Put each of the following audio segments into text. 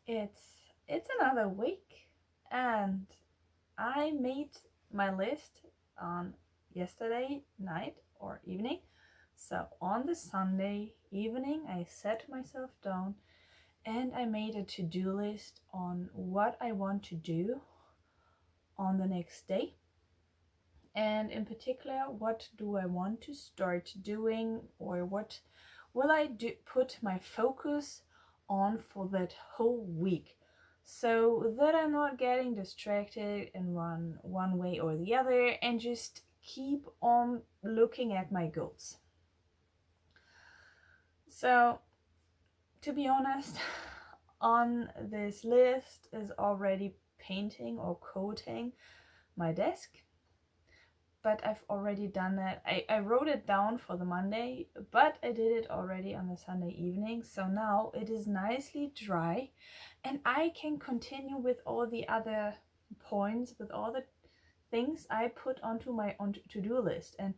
It's another week, and I made my list on yesterday night or evening. So on the Sunday evening, I sat myself down and I made a to-do list on what I want to do on the next day. And in particular, what do I want to start doing, or what will I put my focus on for that whole week, so that I'm not getting distracted in one way or the other, and just keep on looking at my goals. So, to be honest, on this list is already painting or coating my desk, but I've already done that. I wrote it down for the Monday, but I did it already on the Sunday evening. So now it is nicely dry, and I can continue with all the other points, with all the things I put onto my to-do list. And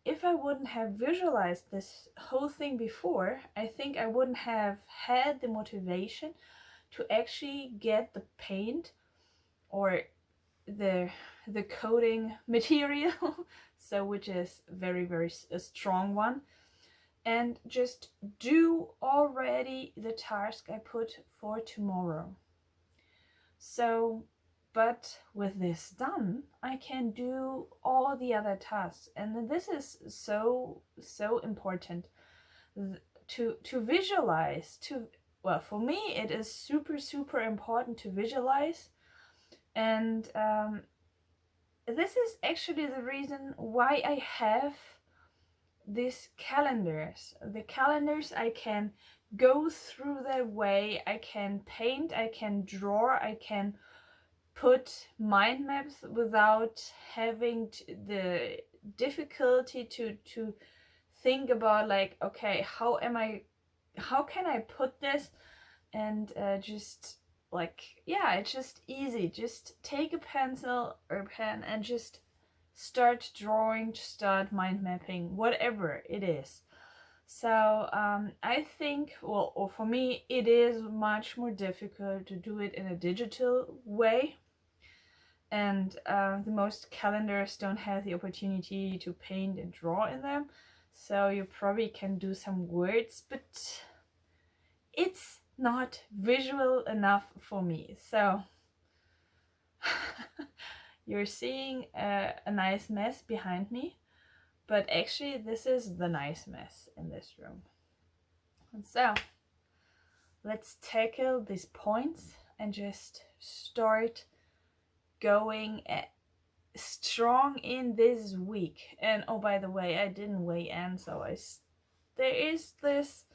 if I wouldn't have visualized this whole thing before, I think I wouldn't have had the motivation to actually get the paint or the coating material, so which is very a strong one, and just do already the task I put for tomorrow. So, but with this done, I can do all the other tasks, and this is so important to visualize. Well, for me, it is super important to visualize. And this is actually the reason why I have these calendars. The calendars, I can go through their way, I can paint, I can draw, I can put mind maps without having the difficulty to think about, like, okay, how can I put this, and just like, yeah, it's just easy. Just take a pencil or pen and just start drawing, start mind mapping, whatever it is. So I think, well, or for me, it is much more difficult to do it in a digital way. And the most calendars don't have the opportunity to paint and draw in them. So you probably can do some words, but it's not visual enough for me. So you're seeing a nice mess behind me, but actually this is the nice mess in this room. And so let's tackle these points and just start going strong in this week. And oh, by the way, I didn't weigh in, so there is this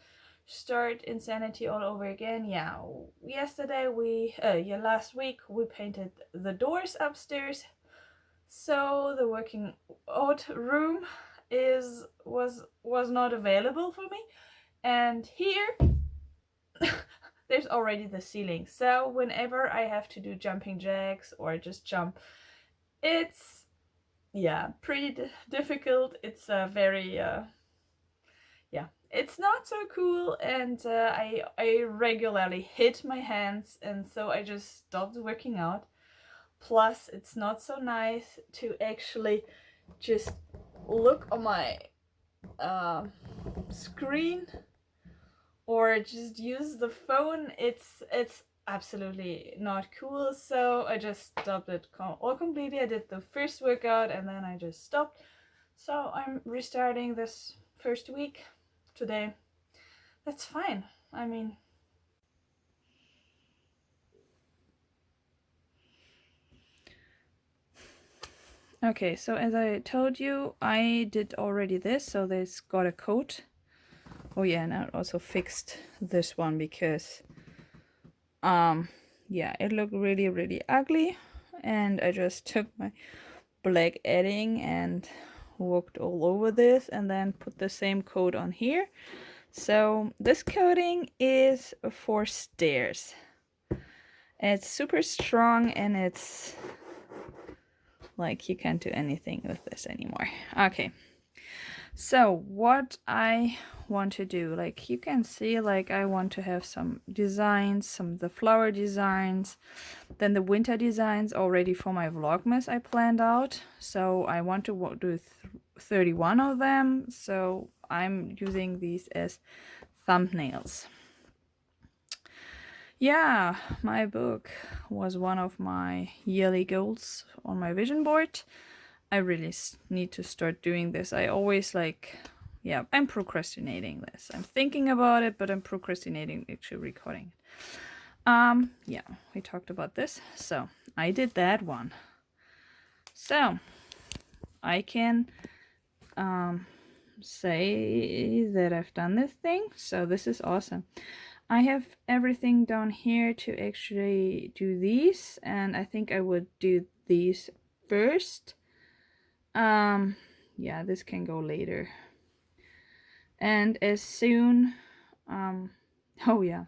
start insanity all over again. Yeah, yesterday last week we painted the doors upstairs, so the working out room was not available for me, and here there's already the ceiling. So whenever I have to do jumping jacks or just jump, it's pretty difficult. It's very it's not so cool, and I regularly hit my hands, and so I just stopped working out. Plus, it's not so nice to actually just look on my screen or just use the phone. It's absolutely not cool, so I just stopped it all completely. I did the first workout and then I just stopped. So I'm restarting this first week today. That's fine. I mean, okay, so as I told you, I did already this, so this got a coat. Oh yeah, and I also fixed this one because yeah, it looked really ugly, and I just took my black edding and walked all over this and then put the same coat on here. So this coating is for stairs. It's super strong, and it's like you can't do anything with this anymore. Okay, So what I want to do, like you can see, like I want to have some designs, some of the flower designs, then the winter designs already for my Vlogmas I planned out. So I want to do 31 of them. So I'm using these as thumbnails. Yeah, my book was one of my yearly goals on my vision board. I really need to start doing this. I always yeah, I'm procrastinating this. I'm thinking about it, but I'm procrastinating actually recording it. Yeah, we talked about this. So I did that one. So I can say that I've done this thing. So this is awesome. I have everything down here to actually do these, and I think I would do these first. Yeah, this can go later. And as soon oh yeah,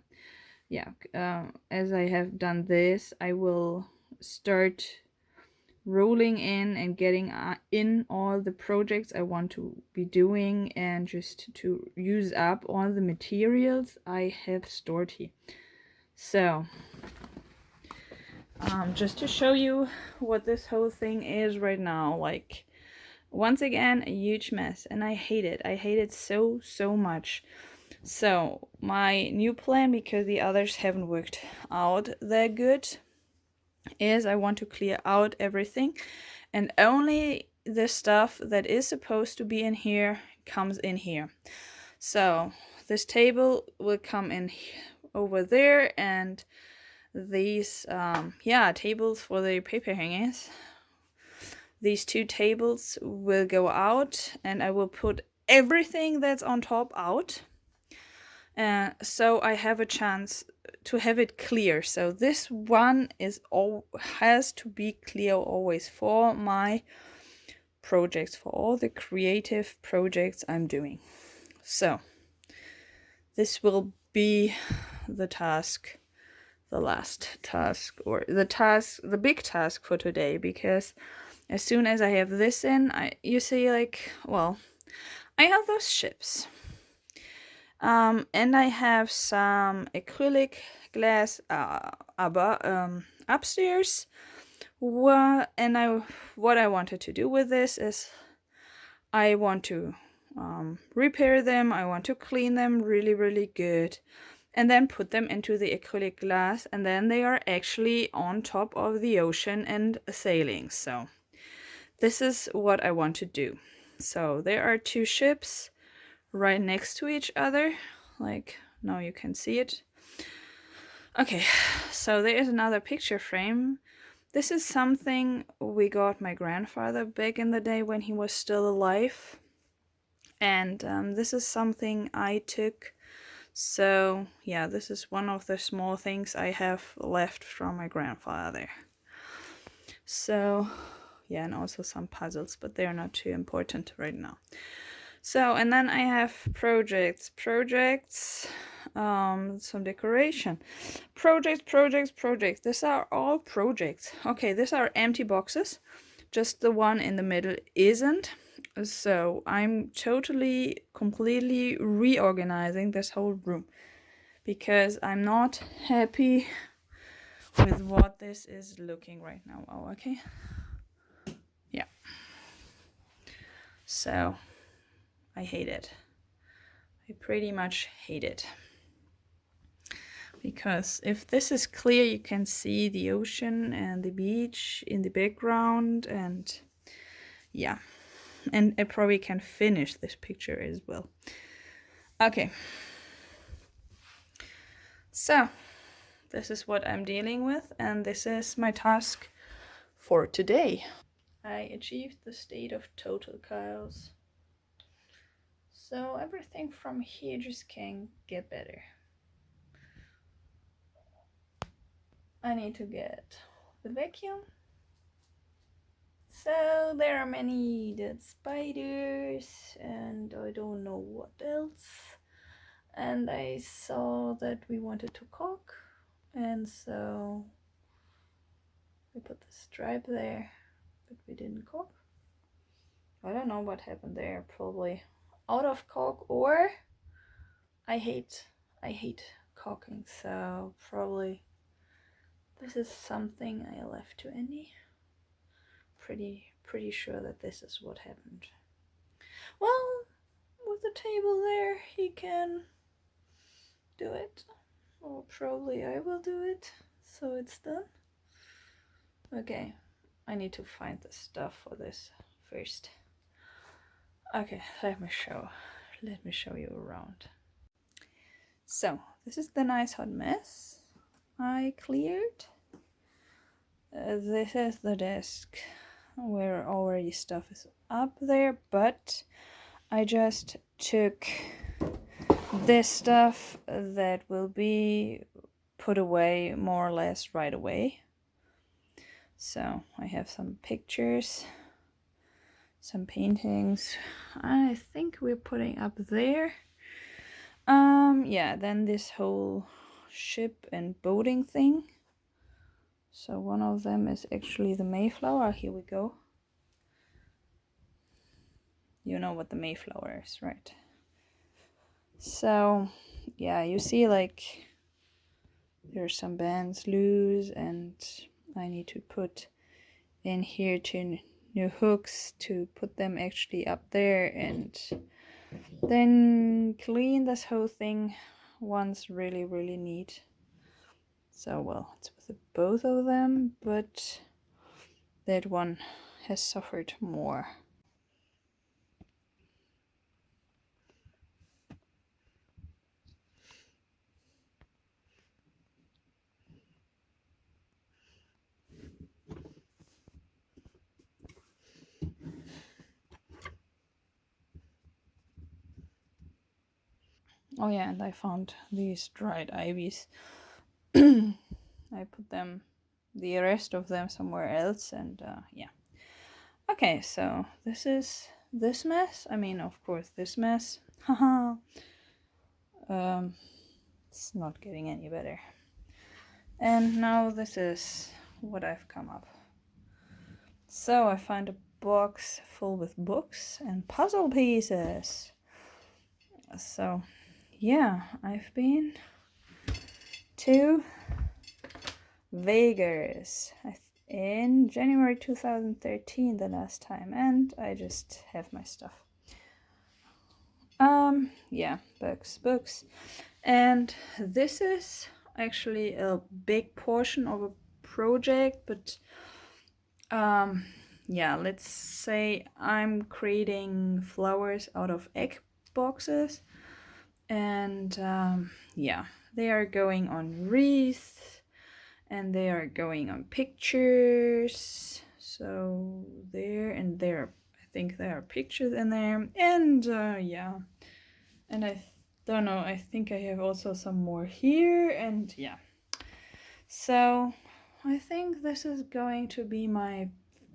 as I have done this, I will start rolling in and getting in all the projects I want to be doing, and just to use up all the materials I have stored here. So just to show you what this whole thing is right now, like once again a huge mess, and I hate it. I hate it so much. So my new plan, because the others haven't worked out that good, is I want to clear out everything, and only the stuff that is supposed to be in here comes in here. So this table will come in over there, and these tables for the paper hangers, these two tables will go out, and I will put everything that's on top out. So I have a chance to have it clear. So this one has to be clear always for my projects, for all the creative projects I'm doing. So this will be the task, the last task, or the big task for today, because as soon as I have this in, you see, like, well, I have those ships. And I have some acrylic glass upstairs. What I wanted to do with this is I want to repair them. I want to clean them really good, and then put them into the acrylic glass, and then they are actually on top of the ocean and sailing. So this is what I want to do. So there are two ships right next to each other, like now you can see it. Okay, so there is another picture frame. This is something we got my grandfather back in the day when he was still alive, and this is something I took. So yeah, this is one of the small things I have left from my grandfather. So yeah, and also some puzzles, but they're not too important right now. So, and then I have projects, some decoration, projects. These are all projects. Okay, these are empty boxes. Just the one in the middle isn't. So I'm completely reorganizing this whole room, because I'm not happy with what this is looking right now. Oh, okay. Yeah. So I hate it. I pretty much hate it. Because if this is clear, you can see the ocean and the beach in the background, and yeah. And I probably can finish this picture as well. Okay. So this is what I'm dealing with, and this is my task for today. I achieved the state of total chaos. So everything from here just can get better. I need to get the vacuum. So there are many dead spiders, and I don't know what else. And I saw that we wanted to cook, and so we put the stripe there, but we didn't cook. I don't know what happened there. Probably out of caulk, or I hate caulking, so probably this is something I left to Andy. Pretty sure that this is what happened. Well, with the table there, he can do it, or probably I will do it, so it's done. Okay, I need to find the stuff for this first. Okay, let me show you around. So this is the nice hot mess I cleared. This is the desk where already stuff is up there, but I just took this stuff that will be put away more or less right away. So I have some pictures, some paintings. I think we're putting up there. Yeah, then this whole ship and boating thing. So one of them is actually the Mayflower. Here we go. You know what the Mayflower is, right? So yeah, you see like there's some bands loose, and I need to put in here 2 new hooks to put them actually up there, and then clean this whole thing once really neat. So well, it's with both of them, but that one has suffered more. Oh yeah, and I found these dried ivies. I put them, the rest of them, somewhere else, and yeah. Okay, so this is this mess. I mean, of course, this mess. Haha. It's not getting any better. And now this is what I've come up. So I found a box full with books and puzzle pieces. So yeah, I've been to Vegas in January 2013 the last time, and I just have my stuff. Yeah, books. And this is actually a big portion of a project, but yeah, let's say I'm creating flowers out of egg boxes, and yeah, they are going on wreaths and they are going on pictures. So there and there, I think there are pictures in there, and yeah, and I don't know, I think I have also some more here, and yeah. So I think this is going to be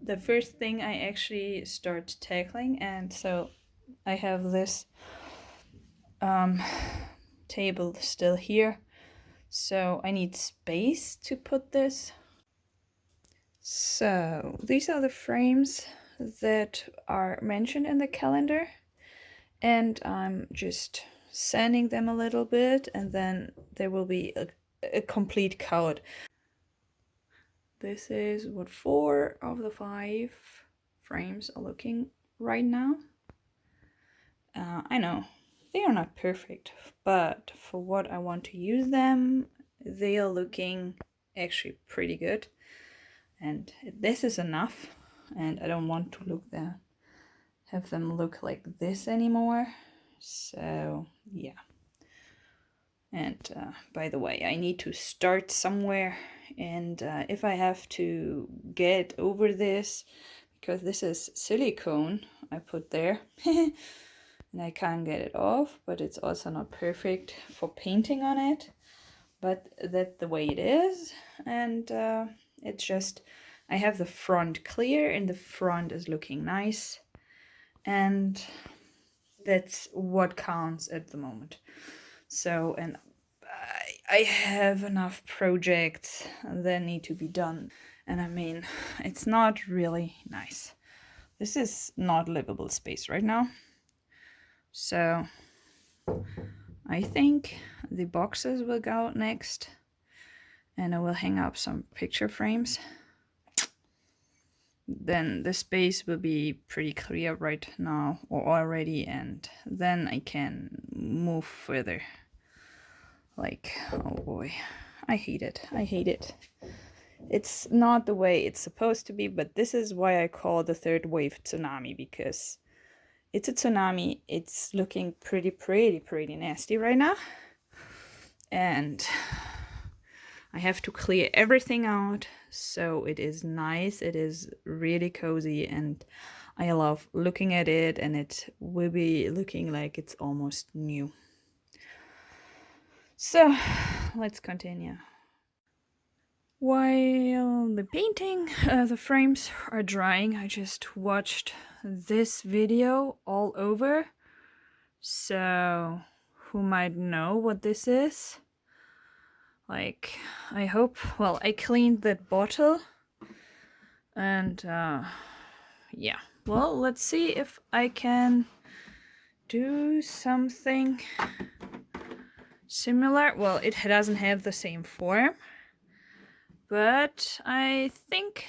the first thing I actually start tackling. And so I have this table still here, so I need space to put this. So these are the frames that are mentioned in the calendar, and I'm just sanding them a little bit, and then there will be a complete coat. This is what 4 of the 5 frames are looking right now. I know they are not perfect, but for what I want to use them, they are looking actually pretty good. And this is enough, and I don't want to have them look like this anymore. So yeah. And by the way, I need to start somewhere, and if I have to get over this, because this is silicone I put there, and I can't get it off, but it's also not perfect for painting on it, but that's the way it is. And it's just, I have the front clear, and the front is looking nice, and that's what counts at the moment. So, and I have enough projects that need to be done, and I mean, it's not really nice. This is not livable space right now. So I think the boxes will go next, and I will hang up some picture frames. Then the space will be pretty clear right now or already, and then I can move further. Like, oh boy, I hate it. I hate it. It's not the way it's supposed to be, but this is why I call the third wave tsunami, because it's a tsunami. It's looking pretty nasty right now. And I have to clear everything out so it is nice. It is really cozy, and I love looking at it, and it will be looking like it's almost new. So let's continue. While the painting, the frames are drying, I just watched this video all over. So who might know what this is? Like, I hope, well, I cleaned that bottle, and yeah, well, let's see if I can do something similar. Well, it doesn't have the same form, but I think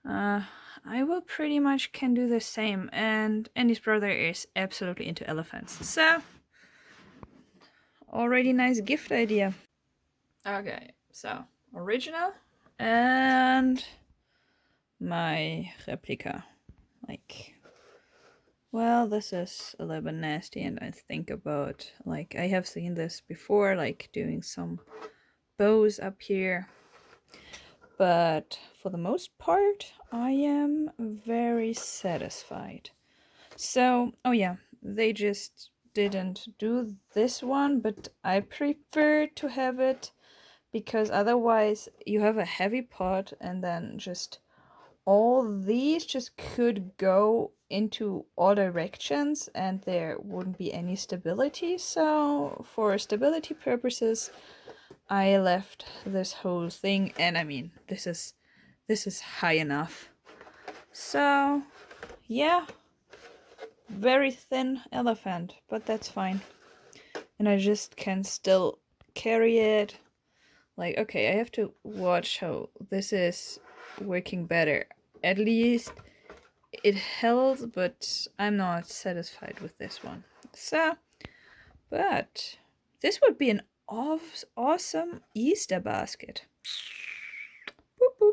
I will pretty much can do the same. And Andy's brother is absolutely into elephants, so already nice gift idea. Okay, so original and my replica. Like, well, this is a little bit nasty, and I think about, like, I have seen this before, like doing some bows up here, but for the most part I am very satisfied. So, oh yeah, they just didn't do this one, but I prefer to have it, because otherwise you have a heavy pot, and then just all these just could go into all directions, and there wouldn't be any stability. So for stability purposes, I left this whole thing, and I mean, this is high enough. So yeah, very thin elephant, but that's fine. And I just can still carry it. Like, okay, I have to watch how this is working better. At least it held, but I'm not satisfied with this one. So, but this would be an awesome Easter basket. Boop boop.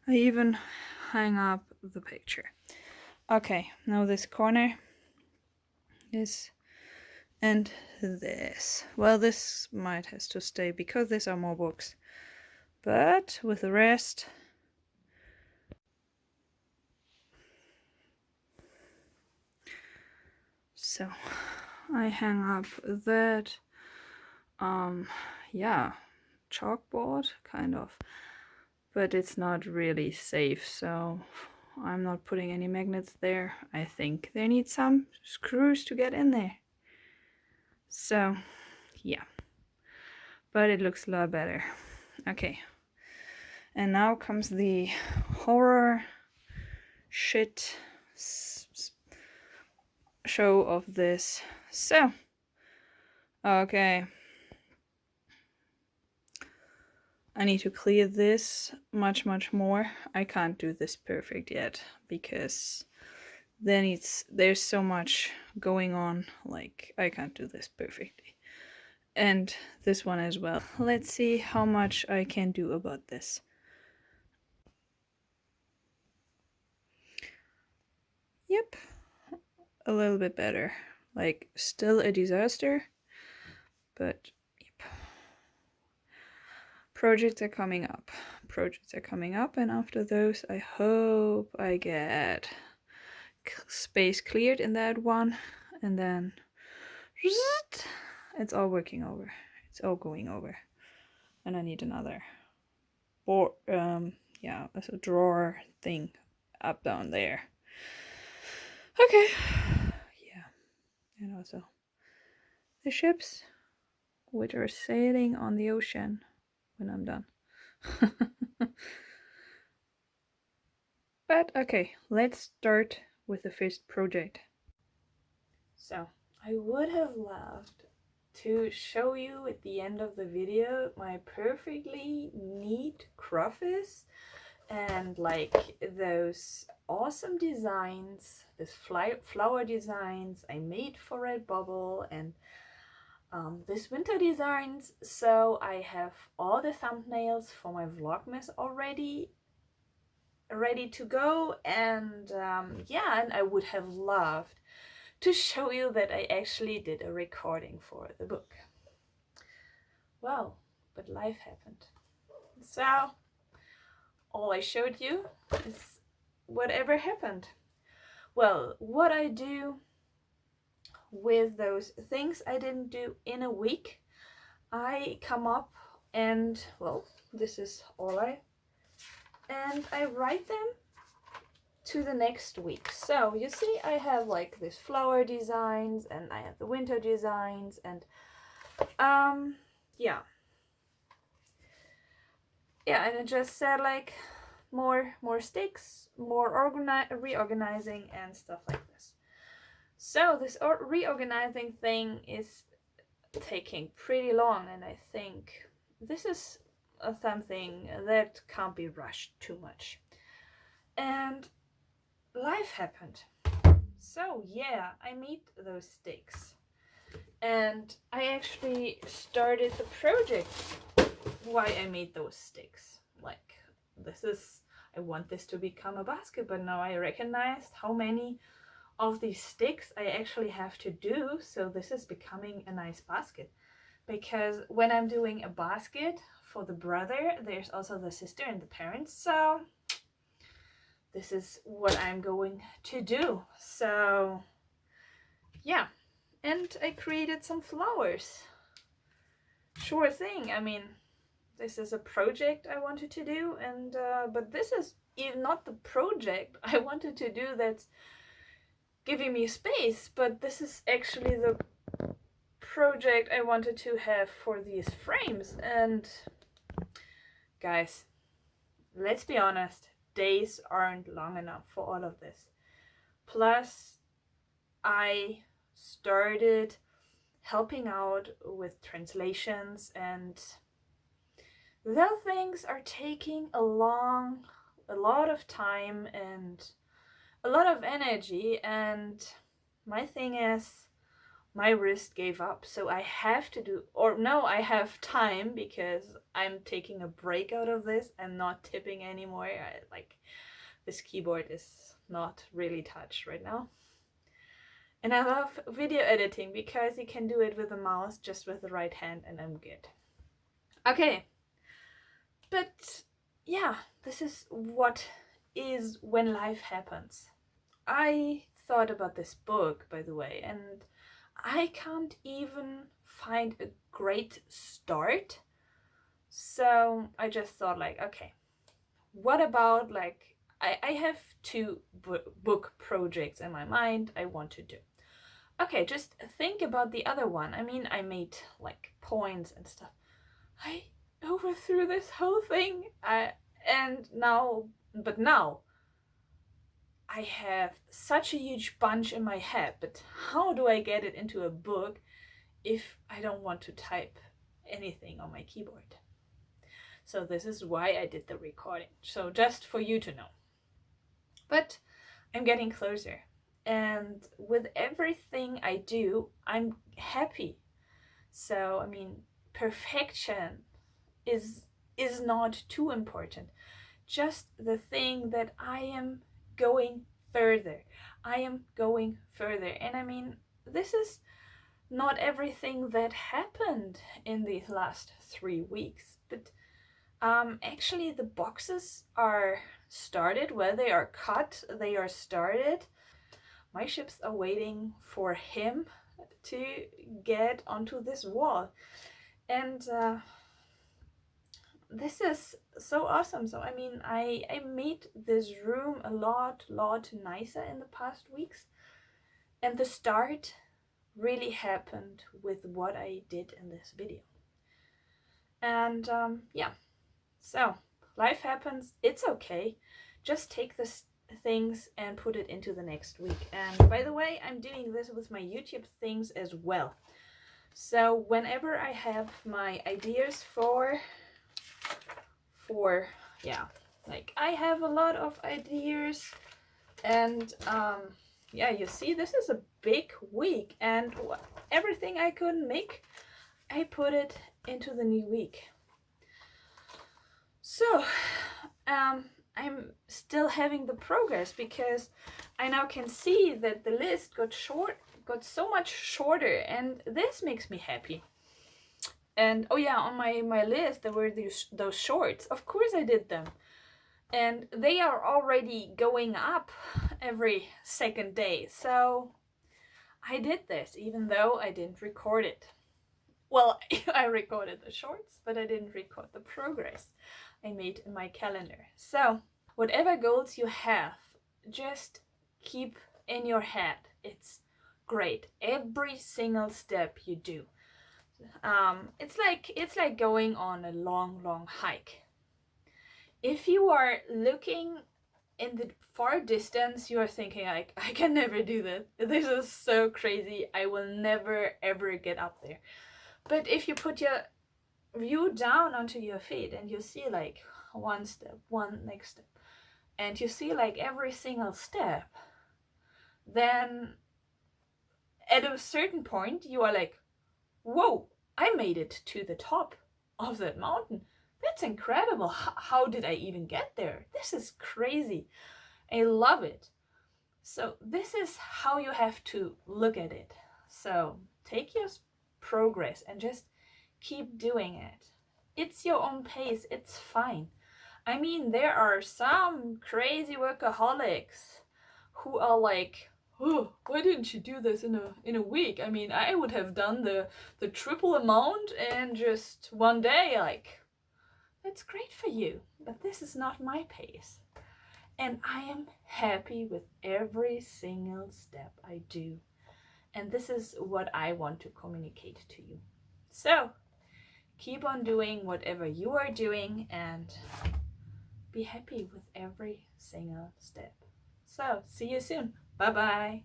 I even hang up the picture. Okay, now this corner, this, and this. Well, this might has to stay because these are more books. But with the rest, so I hang up that yeah, chalkboard kind of, but it's not really safe, so I'm not putting any magnets there. I think they need some screws to get in there. So yeah, but it looks a lot better. Okay, and now comes the horror shit show of this. So okay, I need to clear this much more. I can't do this perfect yet, because then there's so much going on. Like, I can't do this perfectly, and this one as well. Let's see how much I can do about this. Yep, a little bit better. Like, still a disaster, but yep. Projects are coming up. Projects are coming up, and after those, I hope I get space cleared in that one, and then it's all working over. It's all going over, and I need another board. Yeah, as a drawer thing up down there. Okay. Yeah, and also the ships which are sailing on the ocean. when I'm done. But okay, let's start with the first project. So I would have loved to show you at the end of the video my perfectly neat croffice and like those awesome designs, this flower designs I made for Redbubble, and this winter designs. So I have all the thumbnails for my Vlogmas already ready to go, and yeah, and I would have loved to show you that I actually did a recording for the book. Well, but life happened. So all I showed you is whatever happened. Well, what I do with those things I didn't do in a week, I come up and, well, this is all and I write them to the next week. So you see I have like these flower designs and I have the winter designs, and yeah, and I just said like more sticks, more reorganizing and stuff like this. So this reorganizing thing is taking pretty long, and I think this is something that can't be rushed too much. And life happened. So yeah, I made those sticks, and I actually started the project why I made those sticks. Like, I want this to become a basket, but now I recognized how many of these sticks I actually have to do, so this is becoming a nice basket. Because when I'm doing a basket for the brother, there's also the sister and the parents, so this is what I'm going to do. So yeah, and I created some flowers. Sure thing. I mean, this is a project I wanted to do, and but this is even not the project I wanted to do that's giving me space, but this is actually the project I wanted to have for these frames. And guys, let's be honest, days aren't long enough for all of this. Plus, I started helping out with translations, and those things are taking a lot of time and a lot of energy, and my thing is my wrist gave up, so I have to do, or no, I have time because I'm taking a break out of this. I'm not tipping anymore. Like, this keyboard is not really touched right now. And I love video editing because you can do it with a mouse, just with the right hand, and I'm good. Okay, but yeah, this is what is when life happens. I thought about this book, by the way, and I can't even find a great start. So I just thought like, okay, what about like, I have two book projects in my mind I want to do. Okay, just think about the other one. I mean, I made like points and stuff. I overthrew this whole thing. Now I have such a huge bunch in my head, but how do I get it into a book if I don't want to type anything on my keyboard? So this is why I did the recording. So just for you to know. But I'm getting closer. And with everything I do, I'm happy. So, I mean, perfection is not too important. Just the thing that I am going further. I am going further. And I mean, this is not everything that happened in these last 3 weeks, but actually the boxes are started. Well, they are cut, they are started. My ships are waiting for him to get onto this wall. And this is so awesome. So I mean, I made this room a lot nicer in the past weeks, and the start really happened with what I did in this video. And yeah, so life happens, it's okay. Just take this things and put it into the next week. And by the way, I'm doing this with my YouTube things as well. So whenever I have my ideas for yeah, like I have a lot of ideas, and yeah, you see, this is a big week, and everything I couldn't make, I put it into the new week. So I'm still having the progress, because I now can see that the list got so much shorter, and this makes me happy. And oh yeah, on my list there were those shorts. Of course I did them, and they are already going up every second day. So I did this, even though I didn't record it. Well, I recorded the shorts, but I didn't record the progress I made in my calendar. So whatever goals you have, just keep in your head. It's great. Every single step you do. It's like going on a long hike. If you are looking in the far distance, you are thinking like, I can never do this. This is so crazy. I will never ever get up there. But if you put your view down onto your feet and you see like one step, one next step, and you see like every single step, then at a certain point you are like, whoa, I made it to the top of that mountain. That's incredible. How did I even get there? This is crazy. I love it. So this is how you have to look at it. So take your progress and just keep doing it. It's your own pace. It's fine. I mean, there are some crazy workaholics who are like, oh, why didn't you do this in a week? I mean, I would have done the triple amount in just one day. Like, that's great for you, but this is not my pace. And I am happy with every single step I do. And this is what I want to communicate to you. So keep on doing whatever you are doing and be happy with every single step. So see you soon. Bye bye.